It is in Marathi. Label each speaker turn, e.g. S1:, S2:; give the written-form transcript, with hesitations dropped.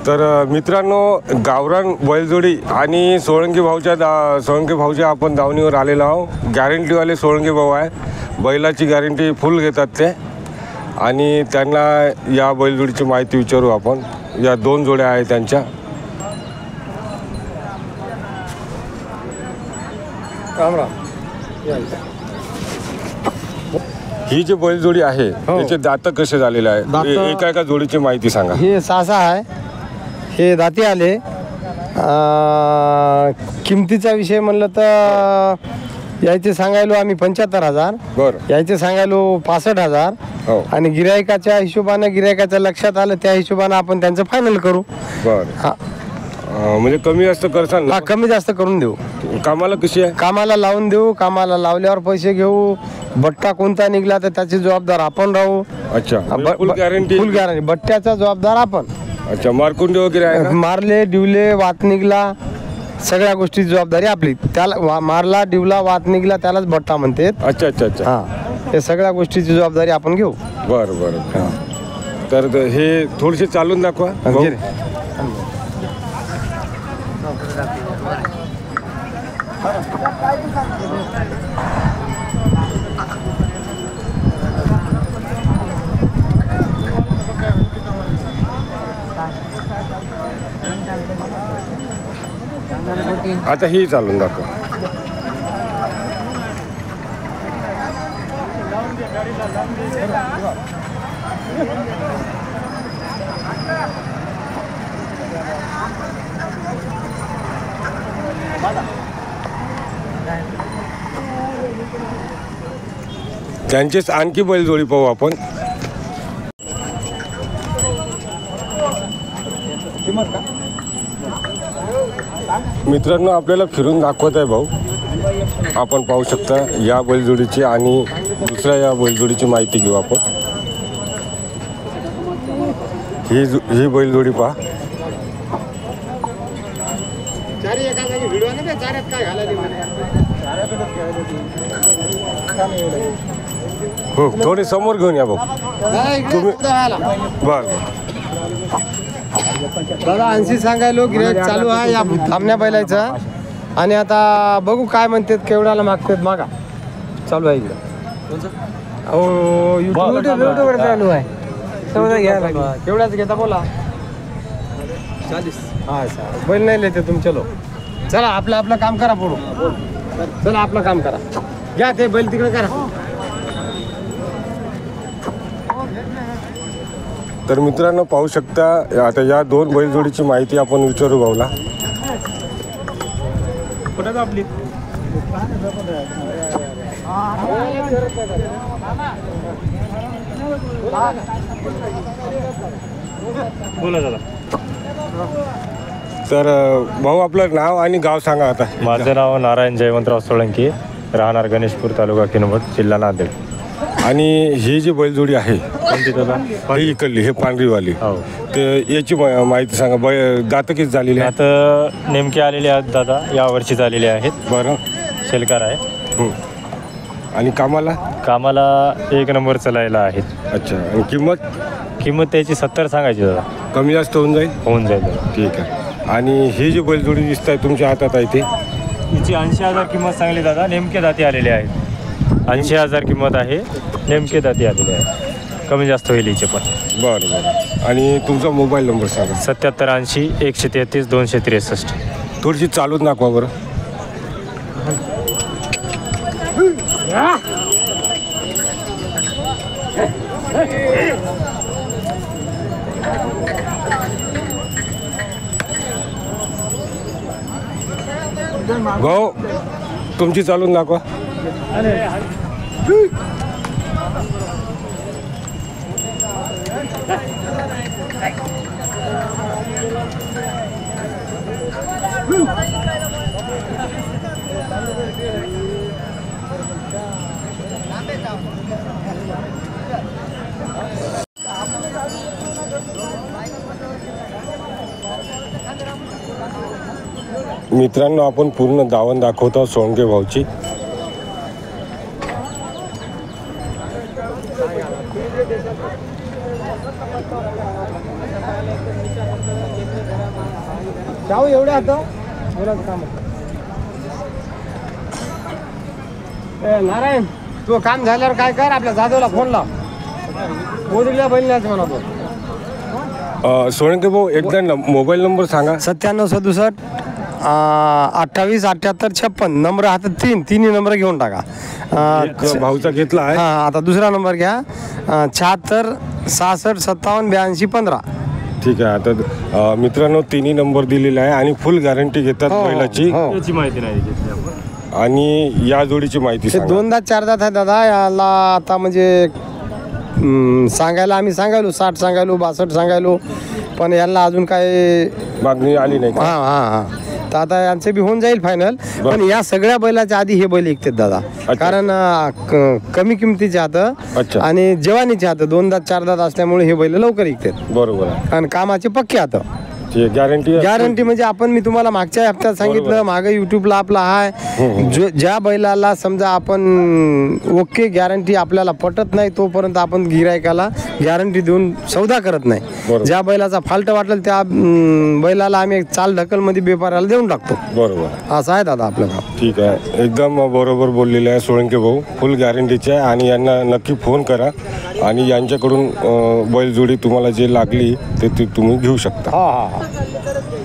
S1: तर मित्रांनो, गावरान बैलजोडी आणि सोळंकी भाऊच्या आपण दावणीवर आलेलो आहोत. गॅरंटीवाले सोळंकी भाऊ आहे. बैलाची गॅरंटी फुल घेतात ते. आणि त्यांना या बैलजोडीची माहिती विचारू आपण. या 2 जोड्या आहेत त्यांच्या. ही जी बैलजोडी आहे त्याचे दात कसे झालेले आहे, एका जोडीची माहिती सांगा.
S2: हे 6 आहे. हे दाती आले. किमतीचा विषय म्हणलं तर यायचे सांगायलो आम्ही 75,000.
S1: बरं.
S2: यायचे सांगायलो 65,000. आणि गिरायकाच्या हिशोबाने, गिरायकाच्या लक्षात आलं त्या हिशोबाने आपण त्यांचं फायनल करू.
S1: बरं. म्हणजे कमी जास्त करसाल ना?
S2: कमी जास्त करून देऊ.
S1: कामाला कशी आहे?
S2: कामाला लावून देऊ. कामाला लावल्यावर पैसे घेऊ. बट्टा कोणता निघला तर त्याची जबाबदार आपण राहू.
S1: अच्छा. फुल गॅरंटी?
S2: फुल गॅरंटी. बट्ट्याचा जबाबदार आपण.
S1: अच्छा. मारकुंडी वगैरे आहे?
S2: मारले, डिवले, वात निघला, सगळ्या गोष्टीची जबाबदारी आपली. त्याला मारला, डिवला, वात निघला त्यालाच बट्टा म्हणतात.
S1: अच्छा अच्छा अच्छा.
S2: हां, हे सगळ्या गोष्टीची जबाबदारी आपण घेऊ.
S1: बरं बरं. तर हे थोडेसे चालून दाखवा. आता ही चालून दाखवा. त्यांचेच आणखी बैलजोडी पाहू आपण. मित्रांनो, आपल्याला फिरून दाखवत आहे भाऊ. आपण पाहू शकता या बैलजोडीची आणि दुसऱ्या या बैलजोडीची माहिती घेऊ आपण. ही बैलजोडी पहा. थोडे समोर घेऊन या भाऊ तुम्ही. बरं.
S2: दादा 80 सांगायलो. गिऱ्हाईक चालू आहे या थांबण्या बैलाचा. आणि आता बघू काय म्हणतात, केवढ्याला मागतात. मागा चालू आहे इकडे. हो, युट्यूब चालू आहे. केवढ्याच घेता बोला. 40. हा सर, बैल नाही लेते तुमचे लोक. चला आपलं काम करा. पुढं चला, आपलं काम करा. घ्या ते बैल तिकडे करा.
S1: तर मित्रांनो, पाहू शकता आता या 2 बैलजोडीची माहिती आपण विचारू भाऊला.
S3: आपली बोला दादा.
S1: तर भाऊ, आपलं नाव आणि गाव सांगा आता.
S3: माझं नाव नारायण जयवंतराव सोळंकी, राहणार गणेशपूर, तालुका किनवट, जिल्हा नांदेड.
S1: आणि ही जी बैलजोडी आहे
S3: कोणती दादा?
S1: ही इकडली, हे पांढरीवाली.
S3: हो.
S1: तर याची माहिती सांगा. दात किती झालेली आहे?
S3: आता नेमके आलेले आहेत दादा, यावर्षी झालेले आहेत.
S1: बरं.
S3: शेलकार आहे.
S1: आणि कामाला
S3: 1 नंबर चलायला आहेत.
S1: अच्छा. आणि
S3: किंमत त्याची 70 सांगायची दादा.
S1: कमी जास्त होऊन जाईल?
S3: होऊन जाईल दादा.
S1: ठीक आहे. आणि ही जी बैलजोडी दिसत आहे तुमच्या हातात आहे ती?
S3: हिची 80,000 किंमत सांगली दादा. नेमके दाती आलेले आहेत. 80,000 किंमत आहे. नेमके दाती आलेले आहे. कमी जास्त होईल हिचे पण.
S1: बरं बरं. आणि तुमचा मोबाईल नंबर सांगा.
S3: 77 80 133 263.
S1: थोडीशी चालून दाखवा बरं. भाऊ, तुमची चालून दाखवा. मित्रांनो, आपण पूर्ण दावण दाखवतो सोळंके भाऊची.
S2: जाऊ एवढे आता बोलायचं काम नारायण तू काम झाल्यावर काय कर आपल्या जाधवला फोन लाव मोदीला बैल न्यायचं म्हणा तो
S1: सोळंके भाऊ एकदा मोबाईल नंबर सांगा.
S2: 9767 28 78 56 नंबर हातात तिन्ही नंबर घेऊन टाका.
S1: एक भाऊचा घेतला आहे.
S2: हां आता दुसरा नंबर घ्या 76 66 57 82 15.
S1: ठीक आहे. आता मित्रांनो तिन्ही नंबर दिलेला आहे आणि फुल गॅरंटी घेतात बैलाची.
S3: याची माहिती नाही घेतली आपण.
S1: आणि या जोडीची माहिती
S2: ते
S1: सांगा.
S2: 2 दात 4 दात आहे दादा. याला आता म्हणजे सांगायला आम्ही सांगायलो 60 सांगायलो 62 सांगायलो पण यांना अजून काय
S1: मागणी आली नाही का?
S2: हां हां हां तर आता यांचे बी होऊन जाईल फायनल. पण या सगळ्या बैलाच्या आधी हे बैल ऐकतात दादा. कारण कमी किमतीचे हातं
S1: अच्छा.
S2: आणि जवानीचे हातं 2 दात 4 दात असल्यामुळे हे बैल लवकर ऐकतात
S1: बरोबर आहे.
S2: आणि कामाचे पक्के हातं.
S1: गॅरंटी
S2: गॅरंटी म्हणजे आपण मी तुम्हाला मागच्या हप्त्यात सांगितलं मागे युट्यूबला आपला आहे ज्या बैलाला समजा आपण ओके गॅरंटी आपल्याला पटत नाही तोपर्यंत आपण गिरायकाला गॅरंटी देऊन सौदा करत नाही. ज्या बैलाचा फाल्ट वाटेल त्या बैलाला आम्ही चाल ढकल मध्ये व्यापाराला देऊन टाकतो.
S1: बरोबर
S2: असं आहे दादा आपलं काम.
S1: ठीक आहे. एकदम बरोबर बोललेलं आहे सोळंके भाऊ. फुल गॅरंटीचे आहे आणि यांना नक्की फोन करा आणि यांच्याकडून बैलजोडी तुम्हाला जे लागली ते तुम्ही घेऊ शकता.
S2: हा हा